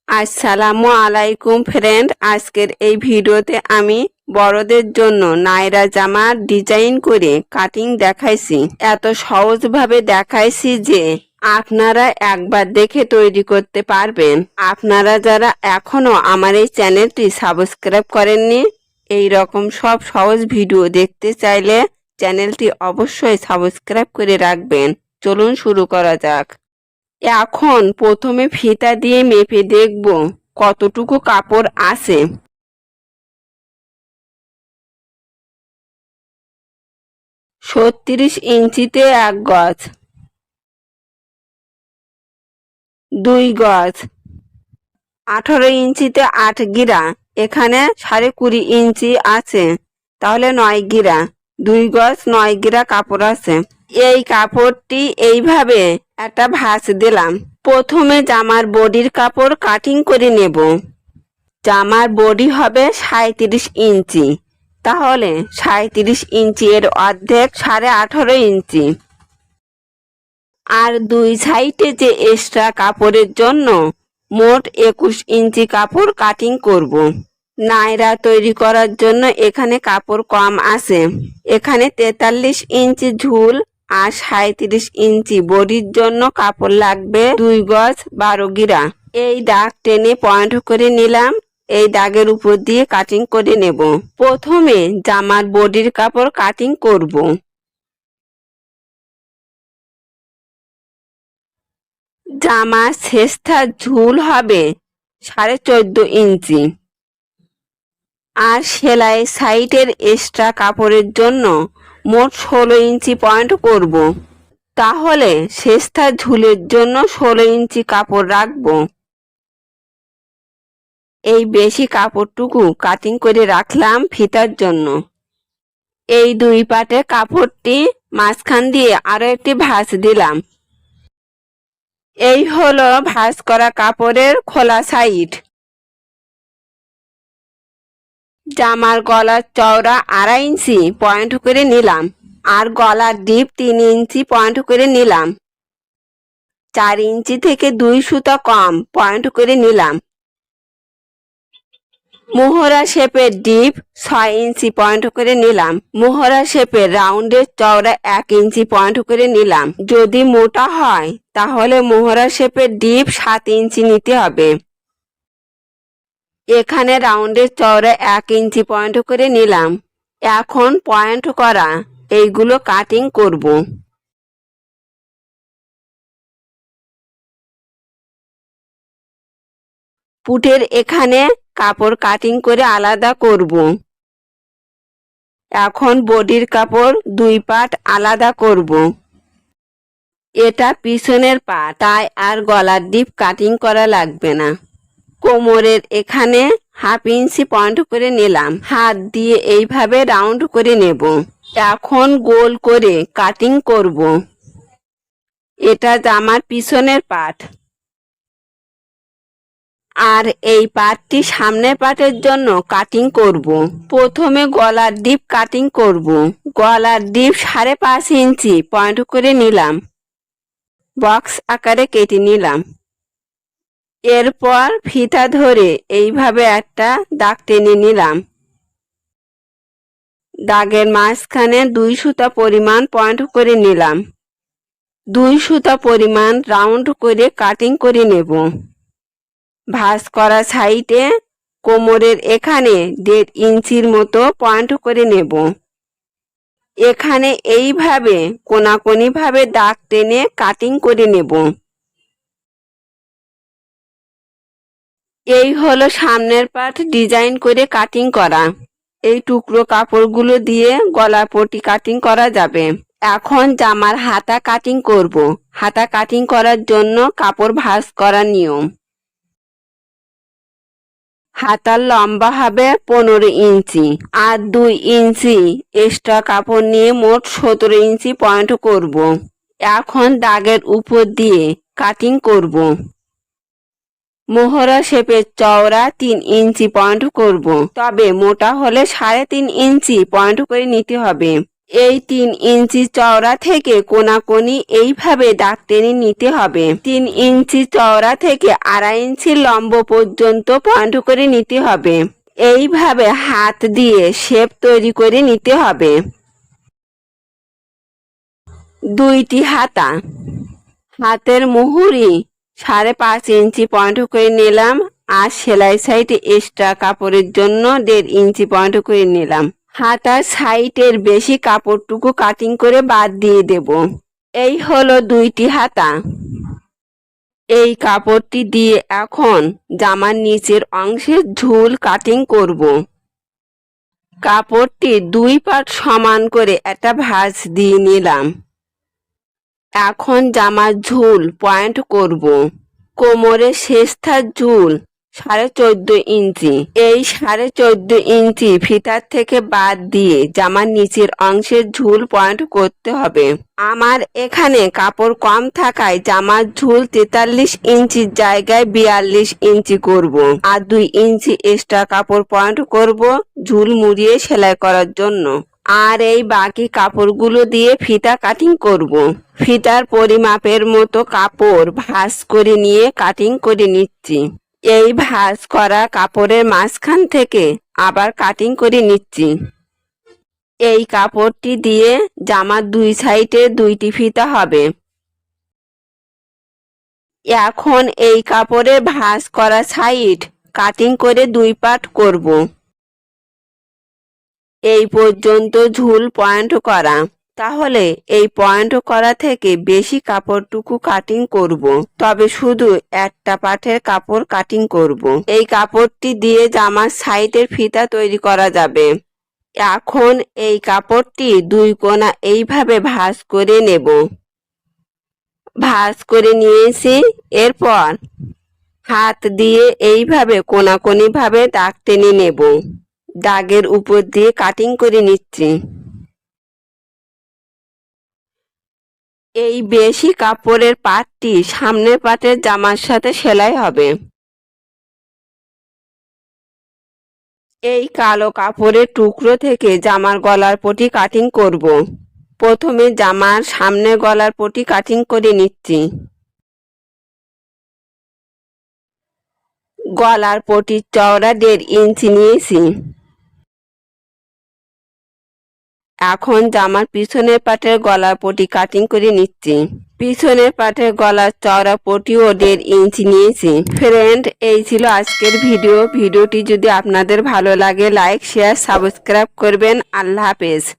আসসালামু আলাইকুম ফ্রেন্ড, আজকের এই ভিডিওতে আমি বড়দের জন্য নায়রা জামার ডিজাইন করে কাটিং দেখাইছি। এত সহজভাবে দেখাইছি যে আপনারা একবার দেখে তৈরি করতে পারবেন। আপনারা যারা এখনো আমার এই চ্যানেলটি সাবস্ক্রাইব করেননি, এই রকম সব সহজ ভিডিও দেখতে চাইলে চ্যানেলটি অবশ্যই সাবস্ক্রাইব করে রাখবেন। চলুন শুরু করা যাক। এখন প্রথমে ফিতা দিয়ে মেপে দেখব কতটুকু কাপড় আছে। 36 ইঞ্চিতে 1 গজ, 2 গজ, 18 ইঞ্চিতে 8 গিরা, এখানে 20.5 ইঞ্চি আছে, তাহলে 9 গিরা, 2 গজ 9 গিরা কাপড় আছে। এই কাপড়টি এইভাবে একটা ভাঁজ দিলাম। প্রথমে জামার বডির কাপড় কাটিং করে নেব। জামার বডি হবে 37 ইঞ্চি, তাহলে 37 ইঞ্চি এর অর্ধেক 18.5 ইঞ্চি। আর দুই সাইডে যে এক্সট্রা কাপড়ের জন্য মোট 21 ইঞ্চি কাপড় কাটিং করব। নায়রা তৈরি করার জন্য এখানে কাপড় কম আছে। এখানে 43 ইঞ্চি ঝুল আর 37 ইঞ্চি বডির জন্য কাপড় লাগবে 2 গজ 12 গিরা। এই দাগ টেনে পয়েন্ট করে নিলাম। এই দাগের উপর দিয়ে কাটিং করে নেব। প্রথমে জামার বডির কাপড় কাটিং করব। জামার শেষটার ঝুল হবে 14.5 ইঞ্চি আর সেলাই সাইডের এক্সট্রা কাপড়ের জন্য মোট 16 ইঞ্চি পয়েন্ট করব। তাহলে শেষটার ঝুলের জন্য 16 ইঞ্চি কাপড় রাখব। এই বেশি কাপড়টুকু কাটিং করে রাখলাম ফিতার জন্য। এই দুই পাটে কাপড়টি মাঝখান দিয়ে আরো একটি ভাঁজ দিলাম। এই হলো ভাঁজ করা কাপড়ের খোলা সাইড। জামার গলার চওড়া 2.5 ইঞ্চি পয়েন্ট করে নিলাম আর গলার ডিপ 3 ইঞ্চি পয়েন্ট করে নিলাম। 4 ইঞ্চি থেকে 2 সুতা কম পয়েন্ট করে নিলাম। মোহরা শেপের ডিপ 6 ইঞ্চি পয়েন্ট করে নিলাম। মোহরা শেপের রাউন্ডের চওড়া 1 ইঞ্চি পয়েন্ট করে নিলাম। যদি মোটা হয় তাহলে মোহরা শেপের ডিপ 7 ইঞ্চি নিতে হবে। এখানে রাউন্ডের চওড়া 1 ইঞ্চি পয়েন্ট করে নিলাম। এখন পয়েন্ট করা এইগুলো কাটিং করব। পুটের এখানে কাপড় কাটিং করে আলাদা করব। এখন বডির কাপড় 2 পার্ট আলাদা করব। এটা পিছনের পা, তাই আর গলার ডিপ কাটিং করা লাগবে না। কোমরের এখানে 1/2 ইঞ্চি পয়েন্ট করে নিলাম। হাত দিয়ে এইভাবে রাউন্ড করে নেব। এখন গোল করে কাটিং করব। এটা জামার পিছনের পার্ট আর এই পার্টটি সামনের পার্টের জন্য কাটিং করব। প্রথমে গলার ডিপ কাটিং করব। গলার ডিপ 5.5 ইঞ্চি পয়েন্ট করে নিলাম। বক্স আকারে কেটে নিলাম। এরপর ফিতা ধরে এইভাবে একটা দাগ টেনে নিলাম। দাগের মাঝখানে 2 সুতা পরিমাণ পয়েন্ট করে নিলাম। 2 সুতা পরিমাণ রাউন্ড করে কাটিং করে নেব। ভাঁজ করা সাইডে কোমরের এখানে 1.5 ইঞ্চির মতো পয়েন্ট করে নেব। এখানে এইভাবে কোনাকুনি ভাবে দাগ টেনে কাটিং করে নেব। এই হলো সামনের পার্ট ডিজাইন করে কাটিং করা। এই টুকরো কাপড়গুলো দিয়ে গলা পটি কাটিং করা যাবে। এখন জামার হাতা কাটিং করব। হাতা কাটিং করার জন্য কাপড় ভাঁজ করা নিয়ম। হাতার লম্বা হবে 15 ইঞ্চি আর 2 ইঞ্চি এক্সট্রা কাপড় নিয়ে মোট 17 ইঞ্চি পয়েন্ট করব। এখন দাগের উপর দিয়ে কাটিং করব। মোহরা শেপের চওড়া 3 ইঞ্চি পয়েন্ট করব। তবে মোটা হলে 3.5 ইঞ্চি পয়েন্ট করে নিতে হবে। এই 3 ইঞ্চি চওড়া থেকে কোনাকুনি এইভাবে দাগ টেনে নিতে হবে। 3 ইঞ্চি চওড়া থেকে 2.5 ইঞ্চি লম্ব পর্যন্ত পয়েন্ট করে নিতে হবে। এইভাবে হাত দিয়ে শেপ তৈরি করে নিতে হবে। 2টি হাতা, হাতের মুহুরি 5.5 ইঞ্চি পয়েন্ট করে নিলাম, আর সেলাই সাইডে এক্সট্রা কাপড়ের জন্য 1.5 ইঞ্চি পয়েন্ট করে নিলাম। হাতার সাইডের বেশি কাপড়টুকু কাটিং করে বাদ দিয়ে দেব। এই হলো 2টি হাতা। এই কাপড়টি দিয়ে এখন জামার নিচের অংশের ঝুল কাটিং করব। কাপড়টি 2 পাট সমান করে একটা ভাঁজ দিয়ে নিলাম। এখন জামার ঝুল পয়েন্ট করব। কোমরের শেষটার ঝুল 14.5 ইঞ্চি। এই 14.5 ইঞ্চি ফিতার থেকে বাদ দিয়ে জামার নিচের অংশের ঝুল পয়েন্ট করতে হবে। আমার এখানে কাপড় কম থাকায় জামার ঝুল 43 ইঞ্চির জায়গায় 42 ইঞ্চি করব, আর 2 ইঞ্চি এক্সট্রা কাপড় পয়েন্ট করব ঝুল মুড়িয়ে সেলাই করার জন্য। আর এই বাকি কাপড়গুলো দিয়ে ফিতা কাটিং করব। ফিতার পরিমাপের মতো কাপড় ভাঁজ করে নিয়ে কাটিং করে নিচ্ছি। এই ভাঁজ করা কাপড়ের মাঝখান থেকে আবার কাটিং করে নিচ্ছি। এই কাপড়টি দিয়ে জামার 2 সাইডে 2টি ফিতা হবে। এখন এই কাপড়ের ভাঁজ করা সাইড কাটিং করে 2 পার্ট করব। এই পর্যন্ত ঝুল পয়েন্ট করা। তাহলে এই পয়েন্ট করা থেকে বেশি কাপড়টুকু কাটিং করব, তবে শুধু একটা পাটের কাপড় কাটিং করব। এই কাপড়টি দিয়ে জামার সাইডের ফিতা তৈরি করা যাবে। এখন এই কাপড়টি 2 কোণা এইভাবে ভাঁজ করে নেব। ভাঁজ করে নিয়েছি। এরপর হাত দিয়ে এইভাবে কোনাকুনি ভাবে দাগ টেনে নেব। দাগের উপর দিয়ে কাটিং করে নিচ্ছি। এই বেশি কাপড়ের পাটটি সামনের পাটের জামার সাথে সেলাই হবে। এই কালো কাপড়ের টুকরো থেকে জামার গলার পটি কাটিং করব। প্রথমে জামার সামনে গলার পটি কাটিং করে নিচ্ছি। গলার পটির চওড়া 1.5 ইঞ্চি নিয়েছি। এখন জামার পিছনের পাটের গলার পটি কাটিং করে নিচ্ছি। পিছনের পাটের গলার চওড়া পটিও 1.5 ইঞ্চি নিয়েছি। ফ্রেন্ড, এই ছিল আজকের ভিডিওটি যদি আপনাদের ভালো লাগে লাইক, শেয়ার, সাবস্ক্রাইব করবেন। আল্লাহ হাফেজ।